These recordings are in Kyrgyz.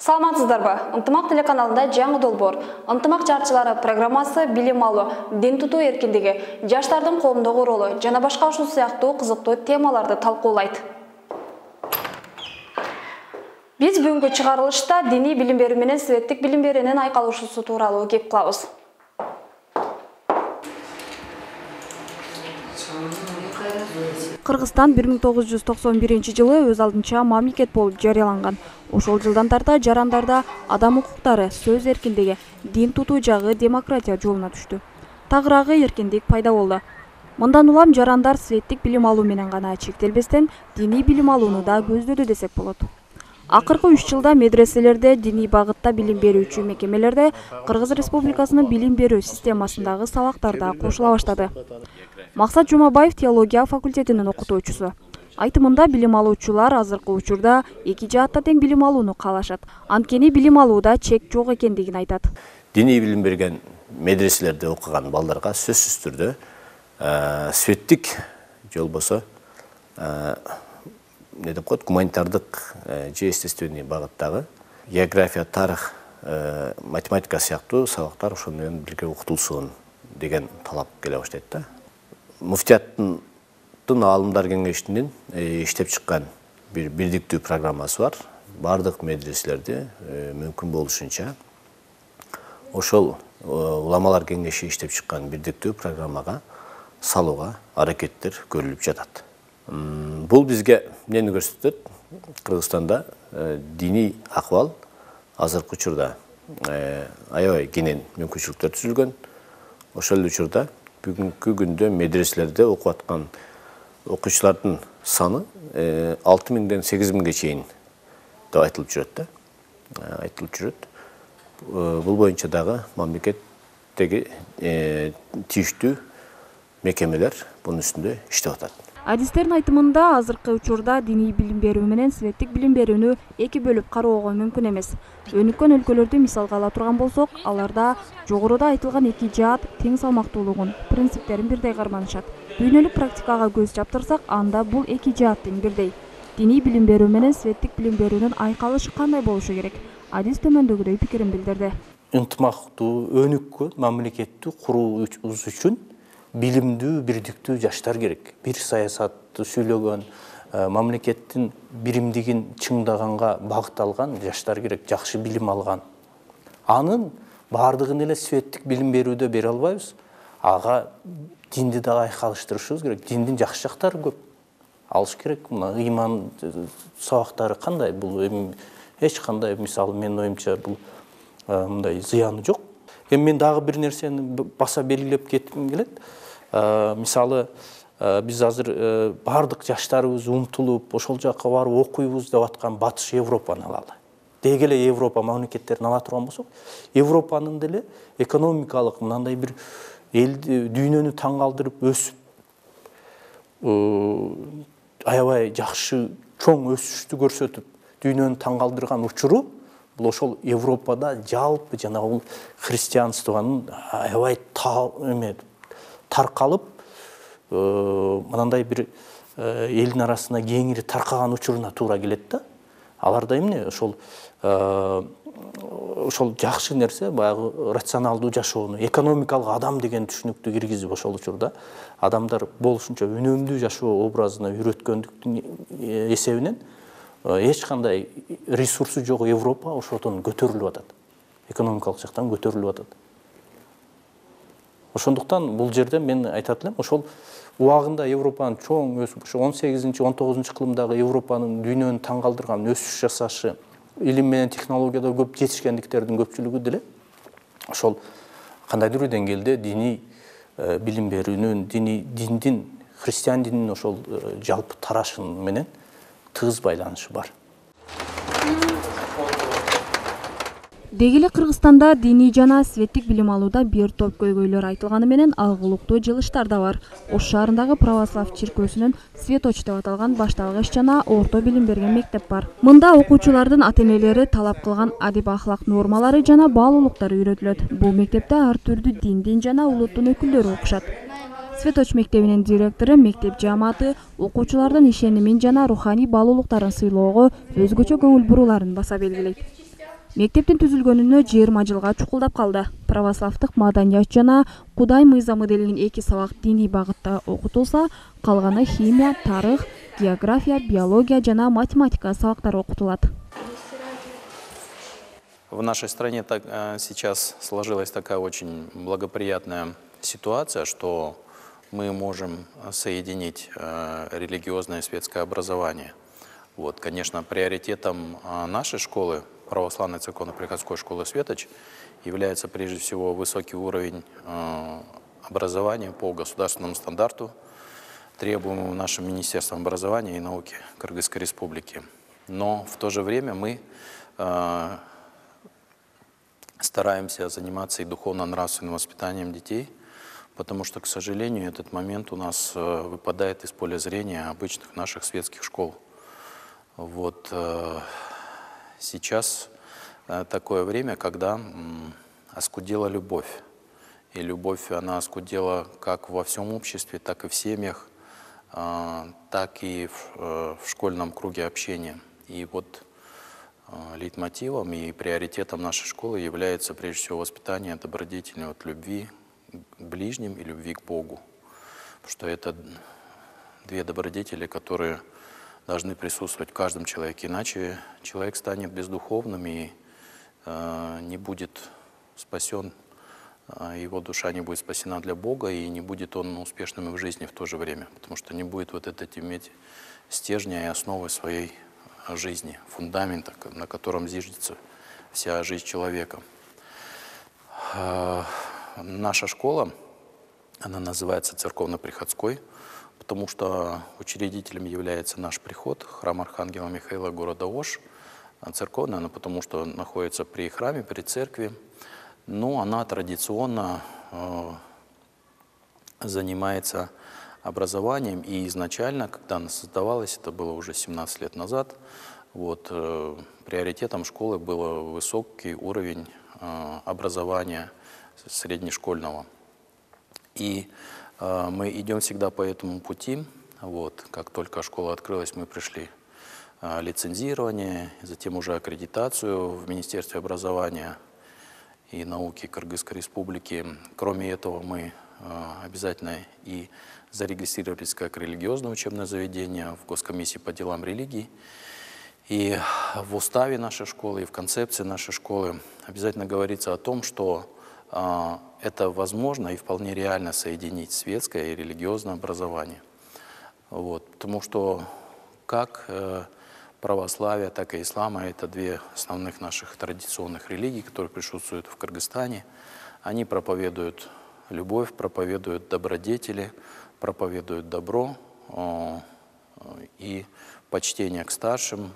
Саламатсыздарбы? Ынтымак телеканалында жаңы долбоор. Ынтымак жарчылары программасы билим алуу, дин тутуу эркиндиги, жаштардын коомдогу ролу жана башка ушул сыяктуу кызыктуу темаларды талкуулайт. Биз бүгүнкү чыгарылышта диний билим берүү менен светтик билим берүүнүн айкалышуусу тууралуу кеп кылабыз. Кыргызстан 1991 өз алдынча мамлекет болуп жарыяланган. Ошол жылдан тарта жарандарда адам укуктары, сөз эркиндиги, дин тутуу жагы демократия жолуна түштү. Тагыраагы эркиндик пайда болду. Мындан улам жарандар светтик билим алуу менен гана чектелбестен диний билим алууну да көздөдү десек болот. Акыркы 3 жылда медреселерде, диний багытта билим берүүчү мекемелерде Кыргыз Республикасынын билим берүү системасындагы сабактар да кошула баштады. Максат Жумабаев теология факультетинин окутуучусу. Айтымында билим алуучулар азыркы учурда эки жаатта тең билим алууну каалашат. Анткени билим алууда чек жок экендигин айтат. Диний билим берген медреселерде окуган балдарга сөзсүз түрдө светтик же болбосо гуманитардык же естественный багыттагы география, тарых, математика сыяктуу сабактар ошол менен бирге окутулсун деген талап келе баштайт да. Муфтияттын аалымдар кеңешинин иштеп чыккан бир бирдиктүү программасы бар. Бардык медреселерде мүмкүн болушунча ошол уламалар кеңеши иштеп чыккан бирдиктүү программага салууга аракеттер көрүлүп жатат. Бул бизге эмнени көрсөтөт? Кыргызстанда диний акыбал азыркы учурда аябай кенен мүмкүнчүлүктөр түзүлгөн. Ошол учурда бүгүнкү күндө медреселерде окуп аткан окуучулардын саны 6000ден 8000ге чейин деп айтылып жүрөт. Бул боюнча дагы мамлекеттеги тийиштүү мекемелер бунун үстүндө иштеп атат. Адистердин айтымында азыркы учурда диний билим берүү менен светтик билим берүүнү эки бөлүп кароого мүмкүн эмес. Өнүккөн өлкөлөрдү мисалга ала турган болсок, аларда жогоруда айтылган эки жаат тең салмактуулугун, принциптерин бирдей карманышат. Дүйнөлүк практикага көз чаптырсак, анда бул эки жаат тең бирдей. Диний билим берүү менен светтик билим берүүнүн айкалышы кандай болушу керек? Адис төмөндөгүдөй пикирин билдирди. Ынтымактуу, өнүккөн мамлекетти курууубуз үчүн билимдүү, бирдиктүү жаштар керек. Бир саясатты сүйлөгөн, мамлекеттин биримдигин чыңдаганга багытталган жаштар керек, жакшы билим алган. Анын бардыгын эле светтик билим берүүдө бере албайбыз. Ага динди да айкалыштырышыбыз керек. Диндин жакшы жактары көп. Алыш керек. Мына ыйман сабактары кандай? Бул эч кандай, мисалы, менин оюмча, бул мындай зыяны жок. Мен дагы бир нерсени баса белгилеп кетким келет. Мисалы, биз азыр бардык жаштарыбыз умтулуп, ошол жакка барып окуйбуз деп аткан Батыш Европаны алалы. Деги эле Европа мамлекеттерин ала турган болсок, Европанын деле экономикалык мындай бир элди, дүйнөнү таң калтырып өсүп, аябай жакшы чоң өсүштү көрсөтүп, дүйнөнү таң калтырган учуру бул ошол Европада жалпы жана бул христианствонун аябай таркалып, мынандай бир элдин арасына кеңири таркаган учуруна туура келет да. Аларда эмне ошол жакшы нерсе, баягы рационалдуу жашоону, экономикалык адам деген түшүнүктү киргизип, ошол учурда адамдар болушунча үнөмдүү жашоо образына үйрөткөндүктүн эсебинен эч кандай ресурсу жок Европа ошодон көтөрүлүп атат. Экономикалык жактан көтөрүлүп атат. Ошондуктан бул жерде мен айтат элем, ошол убагында Европанын чоң өсүп, 18-19 кылымдагы Европанын дүйнөнү таң калтырган өсүш жасашы, илим менен технологияда көп жетишкендиктердин көпчүлүгү деле ошол кандайдыр бир деңгээлде диний билим берүүнүн, диндин, христиан дининин ошол жалпы тарашын менен тыгыз байланышы бар. Деги эле Кыргызстанда диний жана светтик билим алууда бир топ көйгөйлөр айтылганы менен алгылыктуу жылыштар да бар. Ош шаарындагы Православ чиркөөсүнүн Светоч деп аталган башталгыч жана орто билим берген мектеп бар. Мында окуучулардын ата-энелери талап кылган адеп ахлак нормалары жана баалуулуктар үйрөтүлөт. Бул мектепте ар түрдүү диндин жана улуттун өкүлдөрү окушат. Светоч мектебинин директору мектеп жааматы окуучулардын ишенимин жана руханий баалуулуктарын сыйлоого өзгөчө көңүл бурууларын баса белгилейт. Мектептин түзүлгөнүнө 20 жылга чукулдап калды. Православдык маданият жана Кудай мыйзамы делинген 2 сабак диний багытта окутулса, калганы химия, тарых, география, биология жана математика сабактары окутулат. В нашей стране сейчас сложилась такая очень благоприятная ситуация, что мы можем соединить религиозное и светское образование. Вот, конечно, приоритетом нашей школы, православной церковно-приходской школы «Светоч», является прежде всего высокий уровень образования по государственному стандарту, требуемому нашим Министерством образования и науки Кыргызской Республики. Но в то же время мы стараемся заниматься и духовно-нравственным воспитанием детей, потому что, к сожалению, этот момент у нас выпадает из поля зрения обычных наших светских школ. Вот сейчас такое время, когда оскудела любовь. И любовь, она оскудела как во всем обществе, так и в семьях, так и в школьном круге общения. И вот лейтмотивом и приоритетом нашей школы является прежде всего воспитание добродетельной любви к ближним и любви к Богу. Потому что это две добродетели, которые должны присутствовать в каждом человеке. Иначе человек станет бездуховным и не будет спасен, его душа не будет спасена для Бога, и не будет он успешным в жизни в то же время. Потому что не будет вот это иметь стержня и основы своей жизни, фундамента, на котором зиждется вся жизнь человека. Наша школа, она называется церковно-приходской, потому что учредителем является наш приход, храм Архангела Михаила города Ош. Церковная, она потому что находится при храме, при церкви, но она традиционно занимается образованием, и изначально, когда она создавалась, это было уже 17 лет назад, вот, приоритетом школы был высокий уровень образования среднешкольного. И мы идем всегда по этому пути. Вот, как только школа открылась, мы пришли лицензирование, затем уже аккредитацию в Министерстве образования и науки Кыргызской Республики. Кроме этого, мы обязательно и зарегистрировались как религиозное учебное заведение в Госкомиссии по делам религий. И в уставе нашей школы, и в концепции нашей школы обязательно говорится о том, что это возможно и вполне реально соединить светское и религиозное образование. Вот, потому что как православие, так и ислам, это две основных наших традиционных религий, которые присутствуют в Кыргызстане. Они проповедуют любовь, проповедуют добродетели, проповедуют добро и почтение к старшим.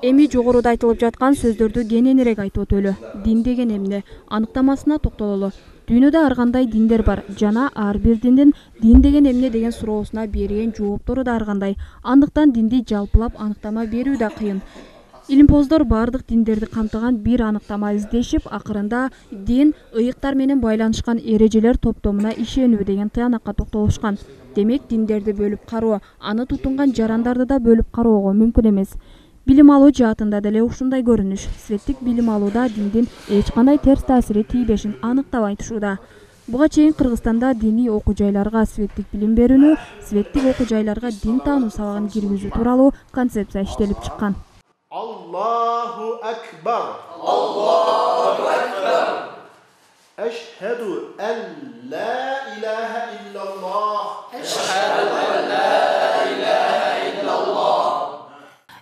Эми жогоруда айтылып жаткан сөздөрдү кененирээк айтып өтөлү. Дин деген эмне? Аныктамасына токтололу. Дүйнөдө ар кандай диндер бар жана ар бир диндин дин деген эмне деген суроосуна берген жооптору да ар кандай. Андыктан динди жалпылап аныктама берүү да кыйын. Илимпоздор бардык диндерди камтыган бир аныктама издешип, акырында дин ыйыктар менен байланышкан эрежелер топтомуна ишенүү деген тыянакка токтолушкан. Демек, диндерди бөлүп кароо, аны тутунган жарандарды да бөлүп кароого мүмкүн эмес. Билим алуу жаатында деле ушундай көрүнүш. Светтик билим алууда диндин эч кандай терс таасири тийбешин аныктап айтышууда. Буга чейин Кыргызстанда диний окуу жайларга светтик билим берүүнү, светтик окуу жайларга дин таануу сабагын киргизүү тууралуу концепция иштелип чыккан. Allahu Ekber. Allahu Ekber. Eşhedü en la ilahe illallah. Eşhedü en la ilahe illallah.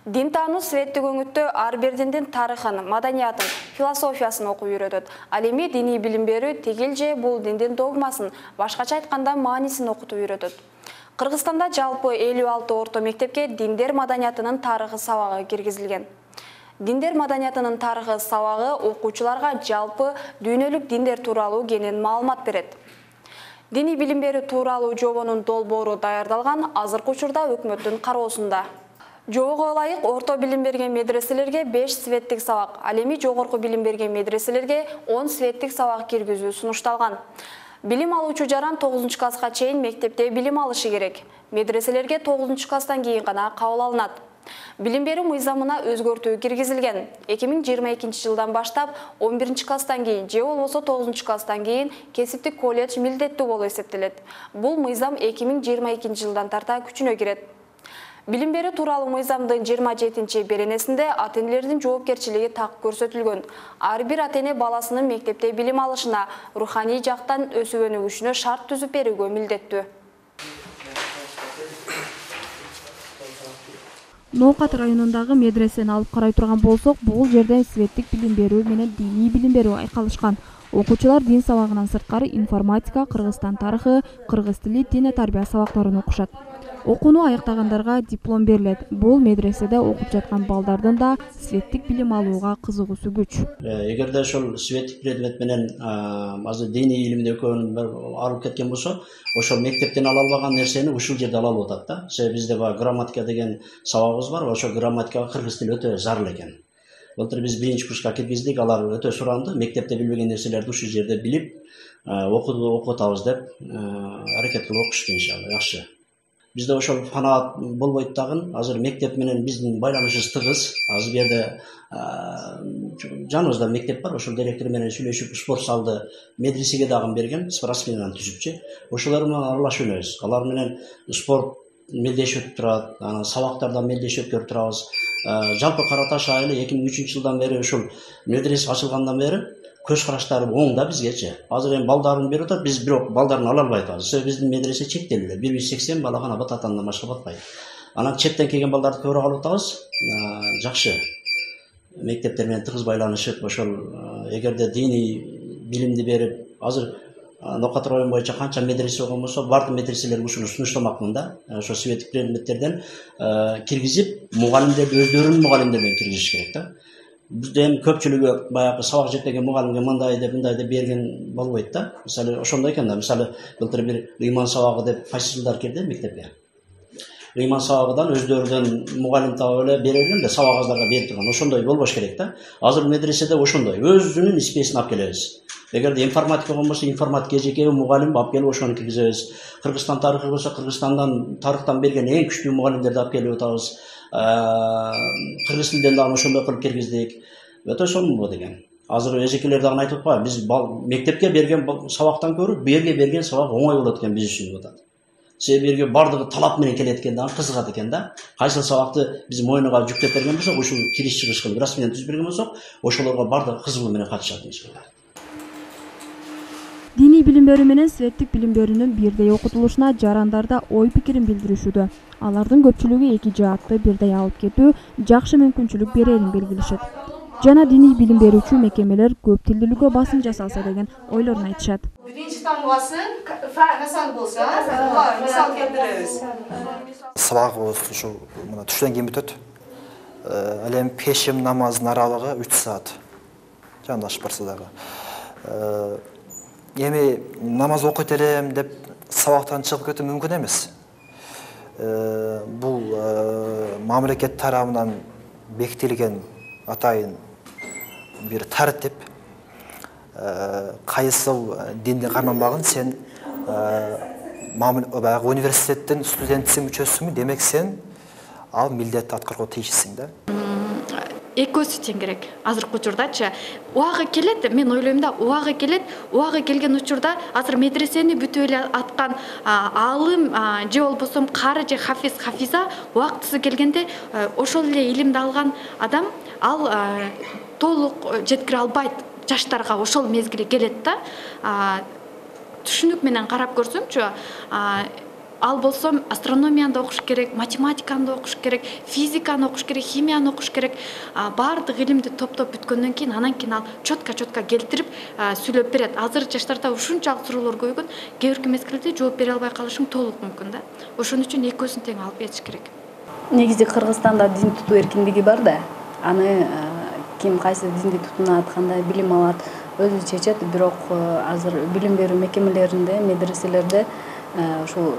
Дин таануу светтик өңүттө ар бир диндин тарыхын, маданиятын, философиясын окуп үйрөтөт. Ал эми диний билим берүү тигил же бул диндин догмасын, башкача айтканда маанисин окутуп үйрөтөт. Кыргызстанда жалпы 56 орто мектепке диндер маданиятынын тарыхы сабагы киргизилген. Диндер маданиятынын тарыхы сабагы окуучуларга жалпы дүйнөлүк диндер тууралуу кенен маалымат берет. Диний билим берүү тууралуу жобонун долбоору даярдалган, азыркы учурда өкмөттүн кароосунда. Жобого ылайык орто билим берген медреселерге 5 светтик сабак, ал эми жогорку билим берген медреселерге 10 светтик сабак киргизүү сунушталган. Билим алуучу жаран 9 класска чейин мектепте билим алышы керек. Медреселерге 9 класстан кийин гана кабыл алынат. Билим берүү мыйзамына өзгөртүү киргизилген. 2022 жылдан баштап 11 класстан кийин же болбосо 9 класстан кийин кесиптик колледж милдеттүү болуп эсептелет. Бул мыйзам 2022 жылдан тарта күчүнө кирет. Билим берүү тууралуу мыйзамдын 27 беренесинде ата-энелердин жоопкерчилиги так көрсөтүлгөн. Ар бир ата-эне баласынын мектепте билим алышына, руханий жактан өсүп өнүгүшүнө шарт түзүп берүүгө милдеттүү. Ноокат районундагы медресени алып карай турган болсок, бул жерде светтик билим берүү менен диний билим берүү айкалышкан. Окуучулар дин сабагынан сырткары информатика, Кыргызстан тарыхы, кыргыз тили, дине тарбия сабактарын окушат. Окууну аяктагандарга диплом берилет. Бул медреседе окуп жаткан балдардын да светтик билим алууга кызыгуусу күч. Эгерде ошол светтик предмет менен азыр диний илимди экөөнүн алып кеткен болсо, ошол мектептен ала албаган нерсени ушул жерде ала алып атат да. Себеби бизде грамматика деген сабагыбыз бар, ошол грамматикага кыргыз тили өтө зарыл экен. Былтыр биз биринчи курска киргиздик, алар өтө суранды. Мектепте билбеген нерселерди ушул жерде билип, окутабыз деп аракет кылып окушту иншалла, жакшы. Bizde ошол фанаат болбойт дагы. Азыр мектеп менен биздин байланышыбыз тыгыз. Азыр бу жерде жаныбызда мектеп бар. Ошол директор менен сүйлөшүп, спорт залды медресеге дагы берген, спортсмендан түзүпчү. Ошолор менен аралашып өнөбүз. Алар менен спорт мелдешип турат, сабактарда мелдешип көрүп турабыз. Жалпы Кара Таш айылы 2003 жылдан бери ушул медресе ачылгандан бери көз караштары оң да бизгечи. Азыр эми балдарын берип атат, биз бирок балдарын ала албай атабыз. Себеби биздин медресе чектелди. 180 бала гана батат, андан башка батпайт. Анан четтен келген балдарды көбүрөөк алып атабыз. Жакшы. Мектептер менен тыгыз байланышып, ошол эгерде диний билимди берип, азыр Ноокат району боюнча канча медресе болгон болсо, бардык медреселерге ушуну сунуштамакмын да. Ошо светтик предметтерден киргизип, мугалимдерди өздөрүнүн мугалимдеринен киргизиш керек да. Bizde hem köpçülüğü bayağı sabah jetegen mugallimge mындай деп берген болбойт да. Мисалы ошондой экен да. Мисалы былтыр бир ыйман сабагы деп фашистler кирди мектепке. Ыйман сабагыдан өздөрүнүн мугалим таап эле берилген да, сабак аздарга берип турган. Ошондой болбош керек да. Азыр медреседе ошондой өзүнүн испесин алып келебиз. Эгерде информатика болбосо, информатика жеке мугалим алып келип ошону киргизебиз. Кыргызстан тарыхы болсо, Кыргызстандан тарыхтан берген эң күчтүү мугалимдерди алып келип атабыз. Кыргыз тилден дагы ошондой кылып киргиздик. Өтө сонун деген. Азыр эжекелер дагы айтып атпайбы, биз мектепке берген сабактан көрүп, бу жерге берген сабак оңой болот экен биз үчүн деп атат. Себеби жерге бардыгы талап менен келет экен да, кызыгат экен да. Кайсы сабакты биз мойнуга жүктөп берген болсок, ушул кириш чыгыш кылып расмиен түзүп берген болсок, ошолорго бардыгы кызыгуу менен катышат иншалла. Диний билим берүү менен светтик билим берүүнүн бирдей окутулушуна жарандар да ой пикирин билдиришүүдө. Алардын көпчүлүгү эки жаатты бирдей алып кетүү жакшы мүмкүнчүлүк берерин белгилешет. Жана диний билим берүүчү мекемелер көп тилдүүлүккө басым жасалса деген ойлорун айтышат. Биринчи тамгасы Хасан болсо, мисал келтиребиз. Сабак ушу мына түштөн кийин бүтөт. Ал эми пешим намазынын аралыгы 3 саат. Жандаш барса дагы. Эми намаз окуйт элем деп сабактан чыгып кетүү мүмкүн эмес. Бул мамлекет тарабынан бекитилген атайын бир тартип. Кайсыл динди карманбагын сен баягы университеттин студентсиң, мүчөсүңбү, демек сен ал милдетти аткарууга тийишсиң да. Экөөсү тең керек. Азыркы учурдачы убагы келет, мен ойлойм да, убагы келет, убагы келген учурда азыр медресени бүтүп эле аткан алым же болбосо кары же хафиза убактысы келгенде ошол эле илимди алган адам ал толук жеткире албайт. Жаштарга ошол мезгили келет да. Түшүнүк менен карап көрсөмчү, ал болсо астрономияны окуш керек, математиканы окуш керек, физиканы окуш керек, химияны окуш керек. Бардык илимди топтоп бүткөндөн кийин анан кийин ал чотка келтирип сүйлөп берет. Азыр жаштарда ушунчалык суроолор көбөйгөн, кээ бирки мезгилде жооп бере албай калышың толук мүмкүн да. Ошон үчүн экөөсүн тең алып кетиш керек. Негизи Кыргызстанда дин тутуу эркиндиги бар да. Аны ким кайсы динди тутунат, кандай билим алат, өзү чечет. Бирок азыр билим берүү мекемелеринде, медреселерде ушул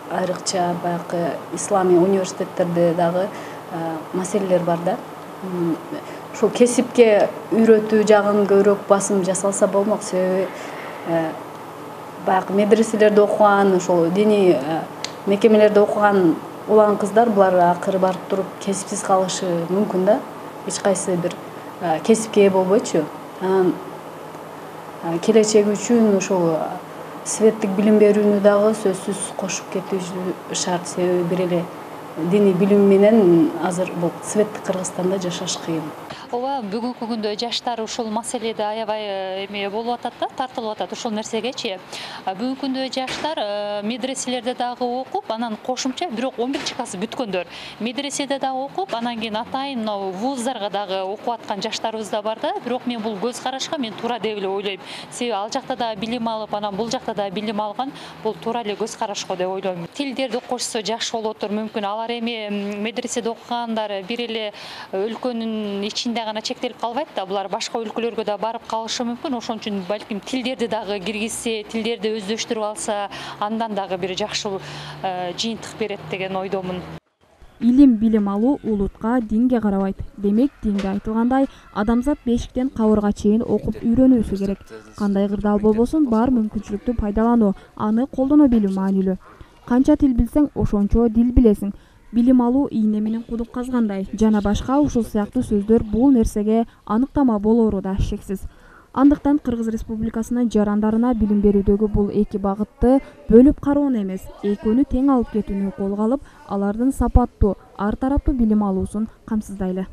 айрыкча баягы исламий университеттерде дагы маселелер бар да. Ушул кесипке үйрөтүү жагын көбүрөөк басым жасалса болмок. Себеби баягы медреселерде окуган, ушул диний мекемелерде окуган улан кыздар булар акыры барып туруп кесипсиз калышы мүмкүн да, эч кайсы бир кесипке ээ болбойчу. Анан келечеги үчүн ошол светтик билим берүүнү дагы сөзсүз кошуп кетүү шарт. Себеби бир эле диний билим менен азыр бул светтик Кыргызстанда жашаш кыйын. Ооба, бүгүнкү күндө жаштар ушул маселеде аябай эме болуп атат да, тартылып атат ушул нерсегечи. Бүгүнкү күндө жаштар медреселерде дагы окуп, анан кошумча бирок 11 класс бүткөндөр медреседе дагы окуп, анан кийин атайын вуздарга дагы окуп аткан жаштарыбыз да бар да. Бирок мен бул көз карашка мен туура деп эле ойлойм. Себеби ал жакта да билим алып, анан бул жакта да билим алган, бул туура эле көз караш го деп ойлойм. Тилдерди кошсо жакшы болот тур, мүмкүн алар эми медреседе окугандар бир эле өлкөнүн ичинде гана чектелип калбайт да, булар башка өлкөлөргө да барып калышы мүмкүн. Ошон үчүн балким тилдерди дагы киргизсе, тилдерди өздөштүрүп алса, андан дагы бир жакшы жыйынтык берет деген ойдомун. Илим билим алуу улутка, динге карабайт. Демек, динде айтылгандай, адамзат бешиктен кабырга чейин окуп үйрөнүүсү керек. Кандай кырдаал болбосун, бар мүмкүнчүлүктү пайдалануу, аны колдоно билүү маанилүү. Канча тил билсең, ошончо дил билесиң. Билим алуу ийне менен кудук казгандай жана башка ушул сыяктуу сөздөр бул нерсеге аныктама болору да шексиз. Андыктан Кыргыз Республикасынын жарандарына билим берүүдөгү бул эки багытты бөлүп кароону эмес, экөөнү тең алып кетүүнү колго алып, алардын сапаттуу, ар тараптуу билим алуусун камсыздайлы.